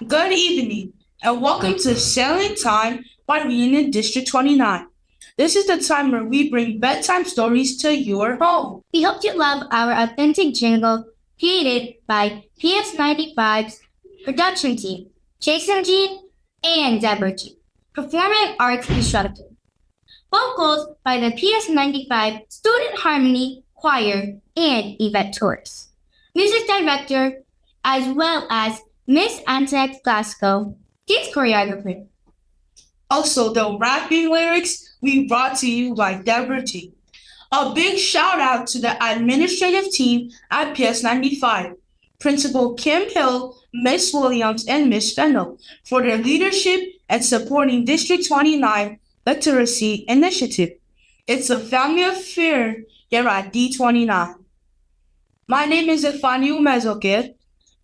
Good evening, and welcome to Sailing Time by Reunion District 29. This is the time where we bring bedtime stories to your home. We hope you love our authentic jingle created by PS95's production team, Jason Jean and Deborah Jean, performing arts instructor. Vocals by the PS95 Student Harmony Choir and Yvette Torres. Music director, as well as Miss Antoinette Glasgow, dance choreographer. Also, the rapping lyrics we brought to you by Deborah G. A big shout out to the administrative team at PS95, Principal Kim Hill, Miss Williams, and Miss Fennell for their leadership and supporting District 29 Literacy Initiative. It's a family affair here at D29. My name is Efani Umezokir.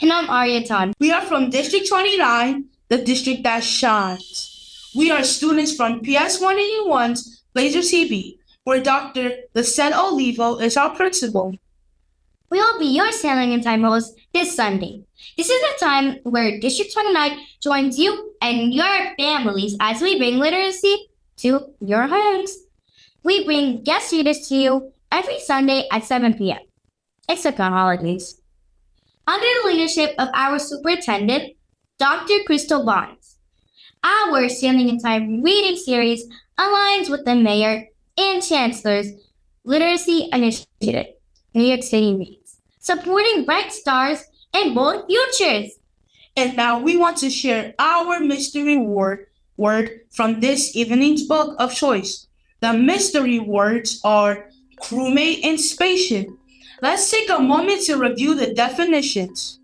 And I'm Arya. We are from District 29, the district that shines. We are students from PS 181's Blazer CB, where Dr. Lisette Olivo is our principal. We will be your Sailing in Time host this Sunday. This is the time where District 29 joins you and your families as we bring literacy to your homes. We bring guest readers to you every Sunday at 7 p.m., except on holidays. Under the leadership of our superintendent, Dr. Crystal Bonds, our Sailing in Time reading series aligns with the Mayor and Chancellor's Literacy Initiative, New York City Reads, supporting bright stars and bold futures. And now we want to share our mystery word from this evening's book of choice. The mystery words are crewmate and spaceship. Let's take a moment to review the definitions.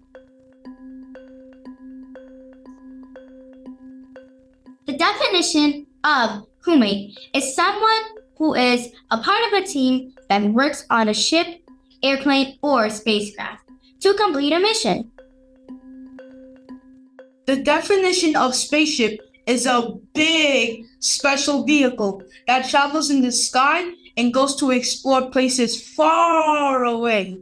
The definition of crewmate is someone who is a part of a team that works on a ship, airplane, or spacecraft to complete a mission. The definition of spaceship is a big special vehicle that travels in the sky and goes to explore places far away.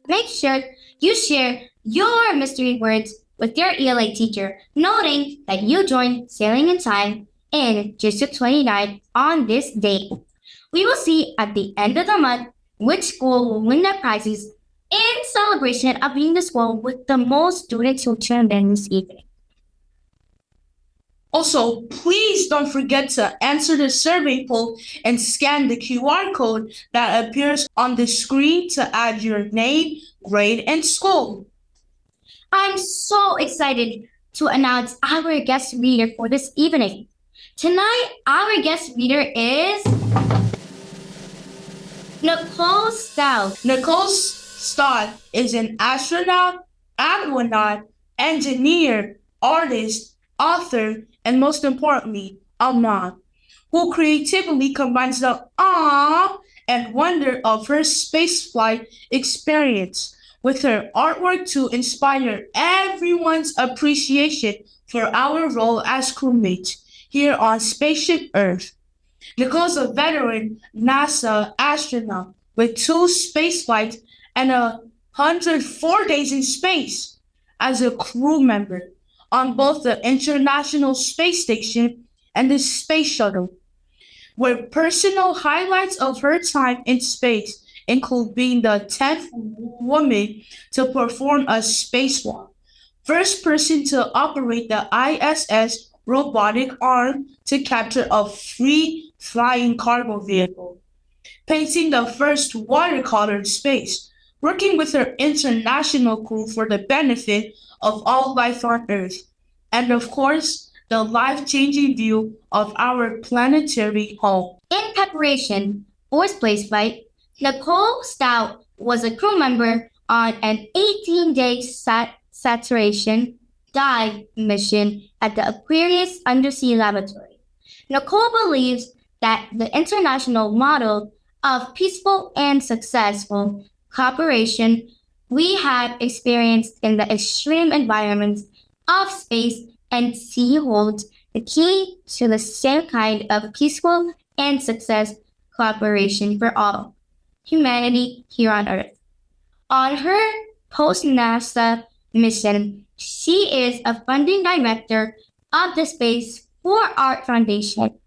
Make sure you share your mystery words with your ELA teacher, noting that you joined Sailing in Time in District 29 on this date. We will see at the end of the month which school will win the prizes in celebration of being the school with the most students who tuned in this evening. Also, please don't forget to answer the survey poll and scan the QR code that appears on the screen to add your name, grade, and school. I'm so excited to announce our guest reader for this evening. Tonight, our guest reader is Nicole Stout. Nicole Stott is an astronaut, aquanaut, engineer, artist, author, and most importantly, a mom, who creatively combines the awe and wonder of her spaceflight experience with her artwork to inspire everyone's appreciation for our role as crewmates here on Spaceship Earth. Nicole's a veteran NASA astronaut with 2 spaceflights and 104 days in space as a crew member on both the International Space Station and the Space Shuttle, where personal highlights of her time in space include being the 10th woman to perform a spacewalk, first person to operate the ISS robotic arm to capture a free flying cargo vehicle, painting the first watercolor in space, working with her international crew for the benefit of all life on Earth, and of course, the life-changing view of our planetary home. In preparation for spaceflight, Nicole Stout was a crew member on an 18-day saturation dive mission at the Aquarius Undersea Laboratory. Nicole believes that the international model of peaceful and successful cooperation we have experienced in the extreme environments of space and sea holds the key to the same kind of peaceful and success cooperation for all humanity here on Earth. On her post-NASA mission. She is a funding director of the Space for Art Foundation,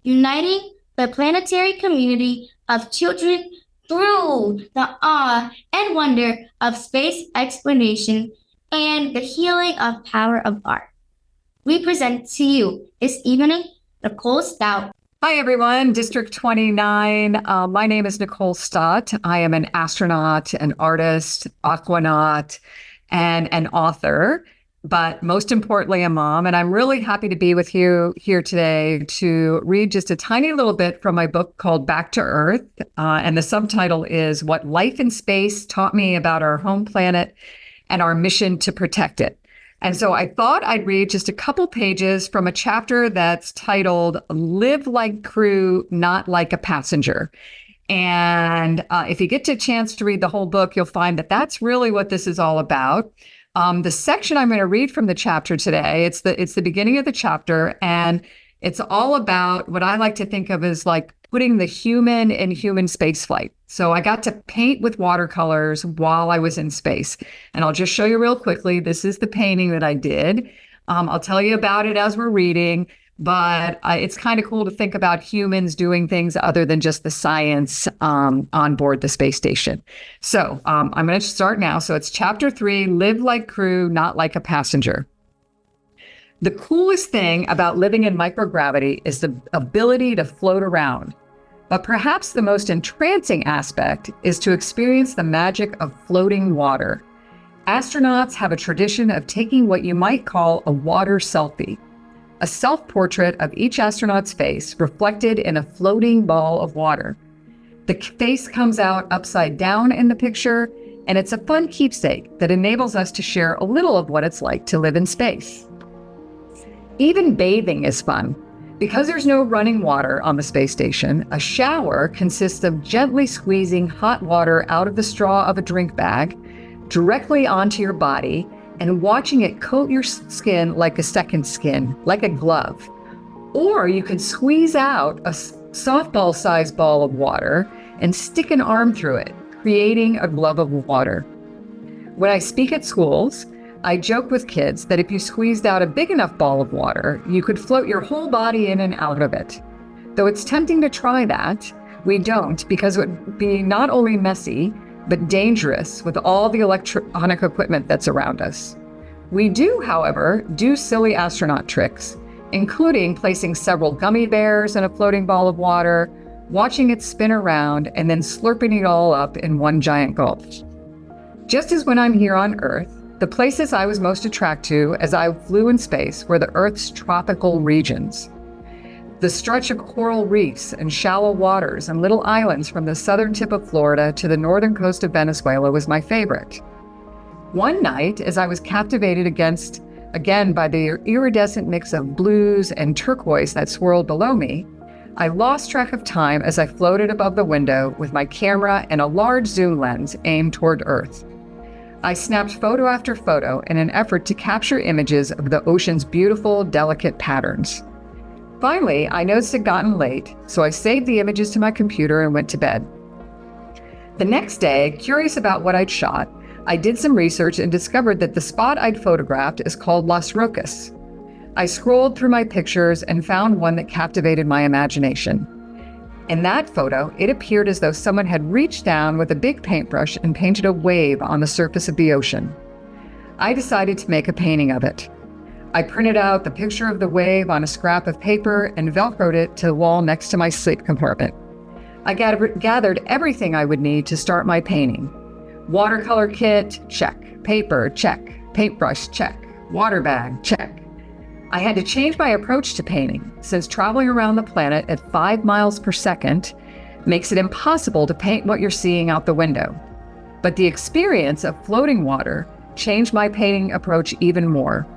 uniting the planetary community of children through the awe and wonder of space exploration and the healing of power of art. We present to you this evening Nicole Stout. Hi, everyone. District 29. My name is Nicole Stott. I am an astronaut, an artist, aquanaut, and an author, but most importantly, a mom. And I'm really happy to be with you here today to read just a tiny little bit from my book called Back to Earth. And the subtitle is What Life in Space Taught Me About Our Home Planet and Our Mission to Protect It. And so I thought I'd read just a couple pages from a chapter that's titled Live Like Crew, Not Like a Passenger. And if you get a chance to read the whole book, you'll find that that's really what this is all about. The section I'm going to read from the chapter today, it's the beginning of the chapter, and it's all about what I like to think of as like putting the human in human spaceflight. So I got to paint with watercolors while I was in space. And I'll just show you real quickly. This is the painting that I did. I'll tell you about it as we're reading, but it's kind of cool to think about humans doing things other than just the science on board the space station. So I'm going to start now. So it's chapter 3, Live Like Crew, Not Like a Passenger. The coolest thing about living in microgravity is the ability to float around. But perhaps the most entrancing aspect is to experience the magic of floating water. Astronauts have a tradition of taking what you might call a water selfie, a self-portrait of each astronaut's face reflected in a floating ball of water. The face comes out upside down in the picture, and it's a fun keepsake that enables us to share a little of what it's like to live in space. Even bathing is fun. Because there's no running water on the space station, a shower consists of gently squeezing hot water out of the straw of a drink bag directly onto your body and watching it coat your skin like a second skin, like a glove. Or you can squeeze out a softball-sized ball of water and stick an arm through it, creating a glove of water. When I speak at schools, I joke with kids that if you squeezed out a big enough ball of water, you could float your whole body in and out of it. Though it's tempting to try that, we don't, because it would be not only messy, but dangerous with all the electronic equipment that's around us. We do, however, do silly astronaut tricks, including placing several gummy bears in a floating ball of water, watching it spin around, and then slurping it all up in one giant gulp. Just as when I'm here on Earth, the places I was most attracted to as I flew in space were the Earth's tropical regions. The stretch of coral reefs and shallow waters and little islands from the southern tip of Florida to the northern coast of Venezuela was my favorite. One night, as I was captivated again by the iridescent mix of blues and turquoise that swirled below me, I lost track of time as I floated above the window with my camera and a large zoom lens aimed toward Earth. I snapped photo after photo in an effort to capture images of the ocean's beautiful, delicate patterns. Finally, I noticed it had gotten late, so I saved the images to my computer and went to bed. The next day, curious about what I'd shot, I did some research and discovered that the spot I'd photographed is called Las Rocas. I scrolled through my pictures and found one that captivated my imagination. In that photo, it appeared as though someone had reached down with a big paintbrush and painted a wave on the surface of the ocean. I decided to make a painting of it. I printed out the picture of the wave on a scrap of paper and Velcroed it to the wall next to my sleep compartment. I gathered everything I would need to start my painting. Watercolor kit, check. Paper, check. Paintbrush, check. Water bag, check. I had to change my approach to painting, since traveling around the planet at 5 miles per second makes it impossible to paint what you're seeing out the window. But the experience of floating water changed my painting approach even more.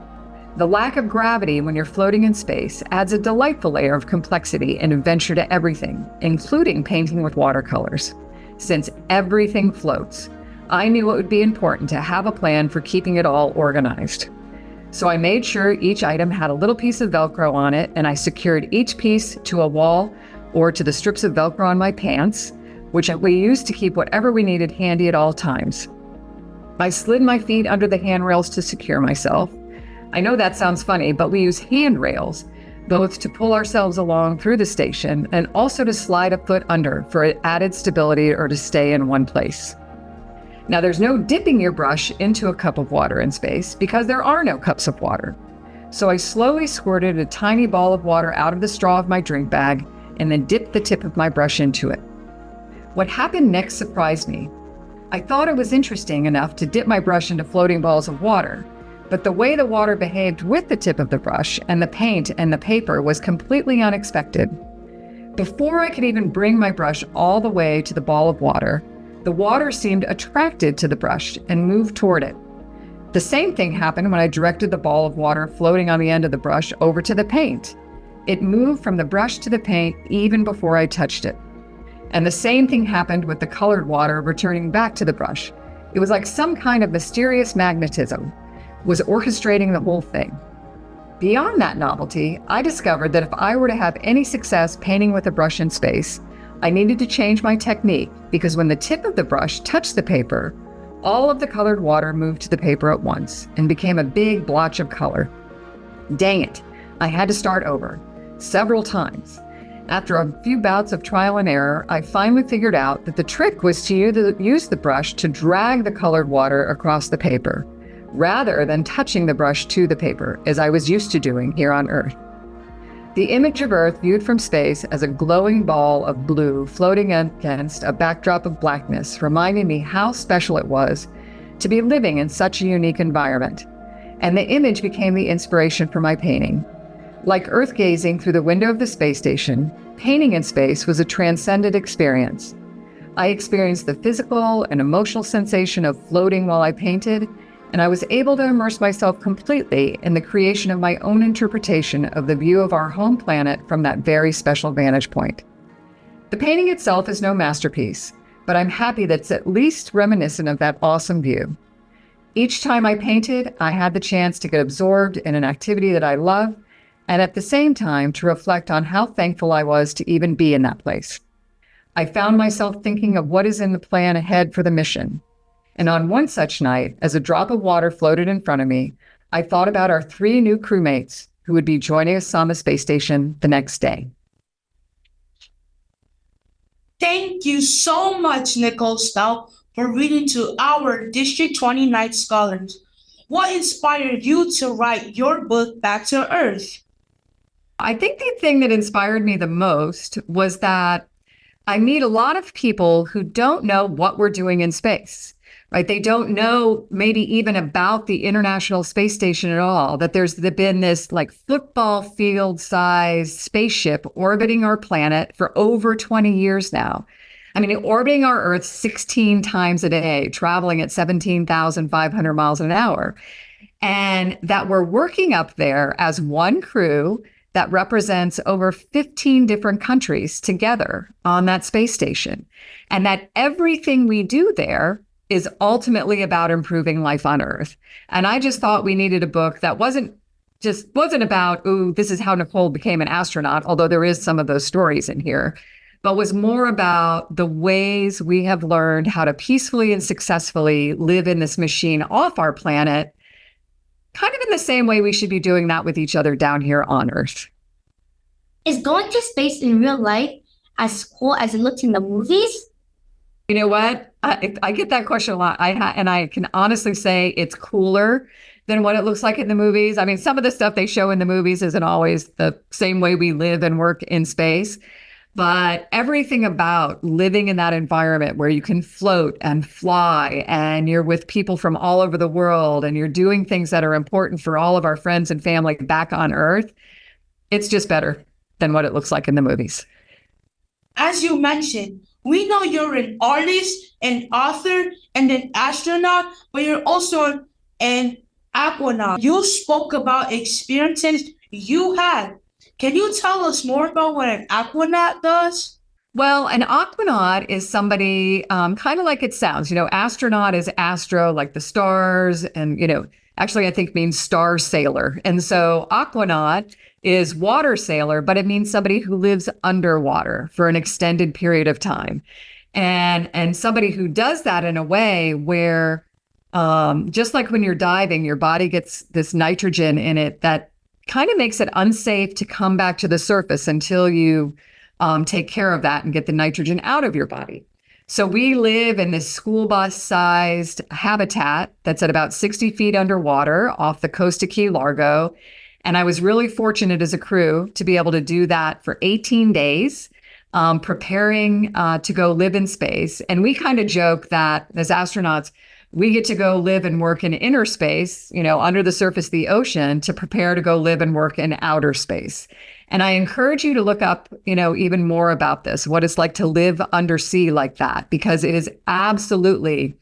The lack of gravity when you're floating in space adds a delightful layer of complexity and adventure to everything, including painting with watercolors. Since everything floats, I knew it would be important to have a plan for keeping it all organized. So I made sure each item had a little piece of Velcro on it, and I secured each piece to a wall or to the strips of Velcro on my pants, which we used to keep whatever we needed handy at all times. I slid my feet under the handrails to secure myself. I know that sounds funny, but we use handrails both to pull ourselves along through the station and also to slide a foot under for added stability or to stay in one place. Now, there's no dipping your brush into a cup of water in space because there are no cups of water. So I slowly squirted a tiny ball of water out of the straw of my drink bag and then dipped the tip of my brush into it. What happened next surprised me. I thought it was interesting enough to dip my brush into floating balls of water, but the way the water behaved with the tip of the brush and the paint and the paper was completely unexpected. Before I could even bring my brush all the way to the ball of water, the water seemed attracted to the brush and moved toward it. The same thing happened when I directed the ball of water floating on the end of the brush over to the paint. It moved from the brush to the paint even before I touched it. And the same thing happened with the colored water returning back to the brush. It was like some kind of mysterious magnetism was orchestrating the whole thing. Beyond that novelty, I discovered that if I were to have any success painting with a brush in space, I needed to change my technique because when the tip of the brush touched the paper, all of the colored water moved to the paper at once and became a big blotch of color. Dang it, I had to start over, several times. After a few bouts of trial and error, I finally figured out that the trick was to use the brush to drag the colored water across the paper, rather than touching the brush to the paper, as I was used to doing here on Earth. The image of Earth viewed from space as a glowing ball of blue floating against a backdrop of blackness reminded me how special it was to be living in such a unique environment. And the image became the inspiration for my painting. Like Earth gazing through the window of the space station, painting in space was a transcendent experience. I experienced the physical and emotional sensation of floating while I painted, and I was able to immerse myself completely in the creation of my own interpretation of the view of our home planet from that very special vantage point. The painting itself is no masterpiece, but I'm happy that it's at least reminiscent of that awesome view. Each time I painted, I had the chance to get absorbed in an activity that I love, and at the same time to reflect on how thankful I was to even be in that place. I found myself thinking of what is in the plan ahead for the mission. And on one such night, as a drop of water floated in front of me, I thought about our 3 new crewmates who would be joining us on the space station the next day. Thank you so much, Nicole Stout, for reading to our District 29 scholars. What inspired you to write your book, Back to Earth? I think the thing that inspired me the most was that I meet a lot of people who don't know what we're doing in space, right? They don't know maybe even about the International Space Station at all, that there's been this like football field sized spaceship orbiting our planet for over 20 years now. I mean, orbiting our Earth 16 times a day, traveling at 17,500 miles an hour. And that we're working up there as one crew that represents over 15 different countries together on that space station. And that everything we do there is ultimately about improving life on Earth. And I just thought we needed a book that wasn't about, ooh, this is how Nicole became an astronaut, although there is some of those stories in here, but was more about the ways we have learned how to peacefully and successfully live in this machine off our planet, kind of in the same way we should be doing that with each other down here on Earth. Is going to space in real life as cool as it looks in the movies? You know what? I get that question a lot. And I can honestly say it's cooler than what it looks like in the movies. I mean, some of the stuff they show in the movies isn't always the same way we live and work in space. But everything about living in that environment where you can float and fly and you're with people from all over the world and you're doing things that are important for all of our friends and family back on Earth, it's just better than what it looks like in the movies. As you mentioned, we know you're an artist, an author, and an astronaut, but you're also an aquanaut. You spoke about experiences you had. Can you tell us more about what an aquanaut does? Well, an aquanaut is somebody kind of like it sounds. You know, astronaut is astro, like the stars, and, you know, actually I think means star sailor. And so aquanaut is water sailor, but it means somebody who lives underwater for an extended period of time. And somebody who does that in a way where Just like when you're diving, your body gets this nitrogen in it that kind of makes it unsafe to come back to the surface until you take care of that and get the nitrogen out of your body. So we live in this school bus sized habitat that's at about 60 feet underwater off the coast of Key Largo. And I was really fortunate as a crew to be able to do that for 18 days, preparing to go live in space. And we kind of joke that as astronauts, we get to go live and work in inner space, under the surface of the ocean to prepare to go live and work in outer space. And I encourage you to look up, even more about this, what it's like to live undersea like that, because it is absolutely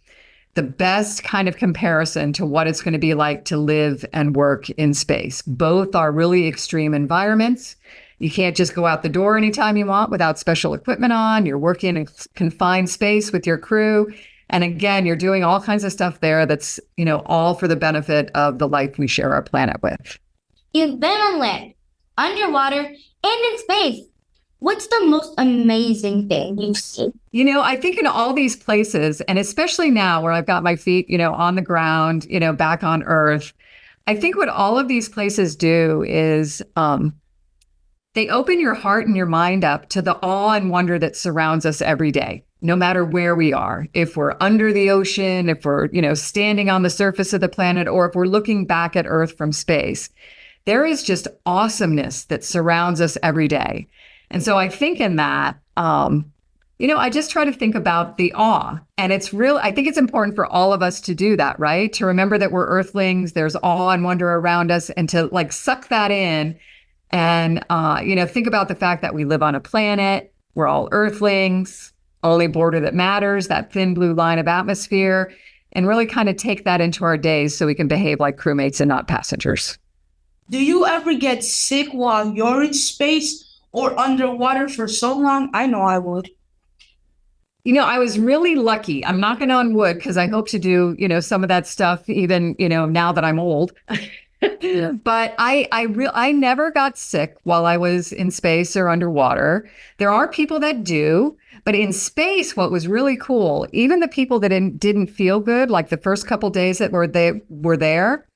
the best kind of comparison to what it's going to be like to live and work in space. Both are really extreme environments. You can't just go out the door anytime you want without special equipment on. You're working in a confined space with your crew. And again, you're doing all kinds of stuff there that's, all for the benefit of the life we share our planet with. You've been on land, underwater, and in space. What's the most amazing thing you've seen? I think in all these places, and especially now where I've got my feet, on the ground, back on Earth, I think what all of these places do is they open your heart and your mind up to the awe and wonder that surrounds us every day, no matter where we are. If we're under the ocean, if we're, standing on the surface of the planet, or if we're looking back at Earth from space, there is just awesomeness that surrounds us every day. And so I think in that, I just try to think about the awe. And I think it's important for all of us to do that, right? To remember that we're Earthlings, there's awe and wonder around us, and to suck that in and, think about the fact that we live on a planet, we're all Earthlings, only border that matters, that thin blue line of atmosphere, and really kind of take that into our days so we can behave like crewmates and not passengers. Do you ever get sick while you're in space or underwater for so long? I know I would. I was really lucky. I'm knocking on wood because I hope to do, some of that stuff even, now that I'm old. But I never got sick while I was in space or underwater. There are people that do, but in space, what was really cool, even the people that didn't feel good, like the first couple days that they were there,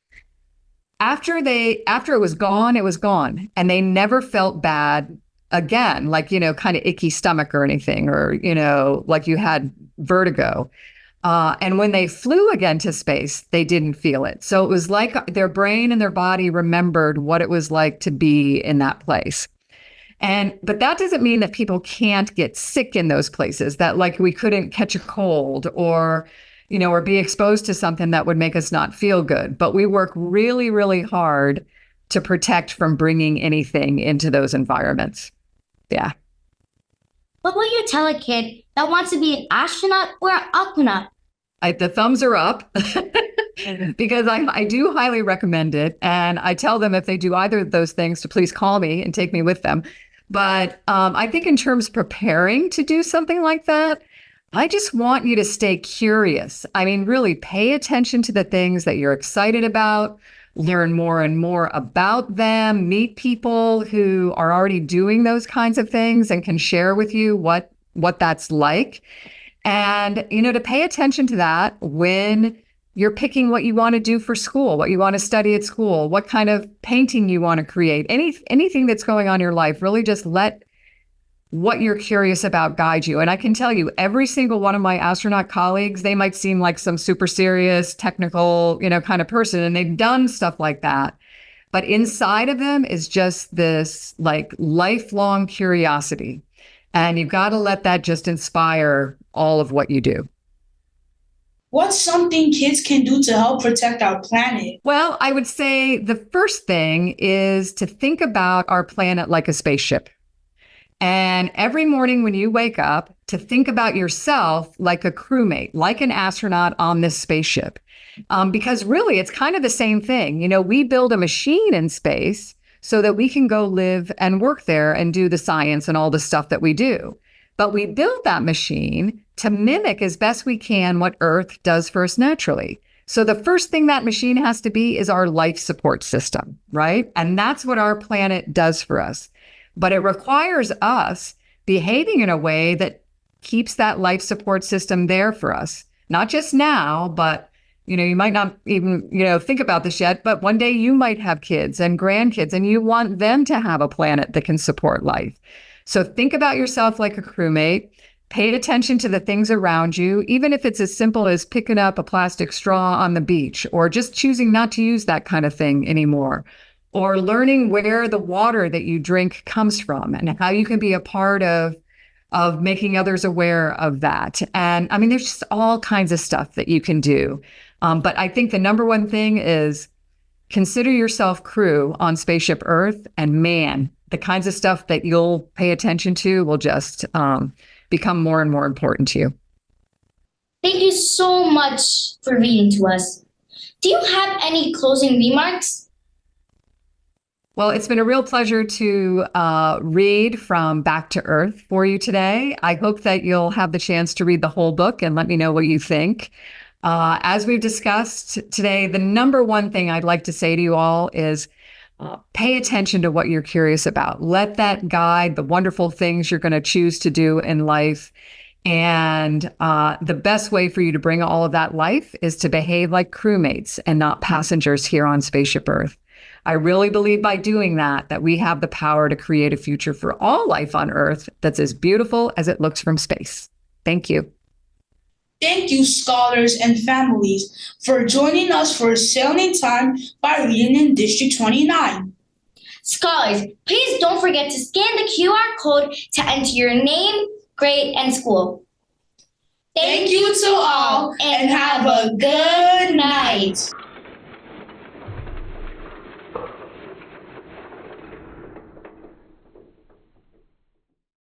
after it was gone, and they never felt bad again, kind of icky stomach or anything, or like you had vertigo. And when they flew again to space, they didn't feel it. So it was like their brain and their body remembered what it was like to be in that place. But that doesn't mean that people can't get sick in those places, that we couldn't catch a cold or be exposed to something that would make us not feel good. But we work really, really hard to protect from bringing anything into those environments. Yeah. What will you tell a kid that wants to be an astronaut or an aquanaut? The thumbs are up because I do highly recommend it. And I tell them if they do either of those things to please call me and take me with them. But I think in terms of preparing to do something like that, I just want you to stay curious. I mean, really pay attention to the things that you're excited about, learn more and more about them, meet people who are already doing those kinds of things and can share with you what that's like. And, to pay attention to that when you're picking what you want to do for school, what you want to study at school, what kind of painting you want to create, anything that's going on in your life, really just let what you're curious about guide you. And I can tell you, every single one of my astronaut colleagues, they might seem like some super serious, technical, kind of person, and they've done stuff like that. But inside of them is just this lifelong curiosity. And you've got to let that just inspire all of what you do. What's something kids can do to help protect our planet? Well, I would say the first thing is to think about our planet like a spaceship. And every morning when you wake up, to think about yourself like a crewmate, like an astronaut on this spaceship. Because really, it's kind of the same thing. We build a machine in space so that we can go live and work there and do the science and all the stuff that we do. But we build that machine to mimic as best we can what Earth does for us naturally. So the first thing that machine has to be is our life support system, right? And that's what our planet does for us. But it requires us behaving in a way that keeps that life support system there for us, not just now, but You might not even, think about this yet, but one day you might have kids and grandkids and you want them to have a planet that can support life. So think about yourself like a crewmate. Pay attention to the things around you, even if it's as simple as picking up a plastic straw on the beach or just choosing not to use that kind of thing anymore, or learning where the water that you drink comes from and how you can be a part of making others aware of that. And I mean, there's just all kinds of stuff that you can do. But I think the number one thing is consider yourself crew on Spaceship Earth, and man, the kinds of stuff that you'll pay attention to will just become more and more important to you. Thank you so much for reading to us. Do you have any closing remarks? Well, it's been a real pleasure to read from Back to Earth for you today. I hope that you'll have the chance to read the whole book and let me know what you think. As we've discussed today, the number one thing I'd like to say to you all is pay attention to what you're curious about. Let that guide the wonderful things you're going to choose to do in life. And the best way for you to bring all of that life is to behave like crewmates and not passengers here on Spaceship Earth. I really believe by doing that we have the power to create a future for all life on Earth that's as beautiful as it looks from space. Thank you. Thank you, scholars and families, for joining us for Sailing Time by reading in District 29. Scholars, please don't forget to scan the QR code to enter your name, grade, and school. Thank you to all, and have a good night.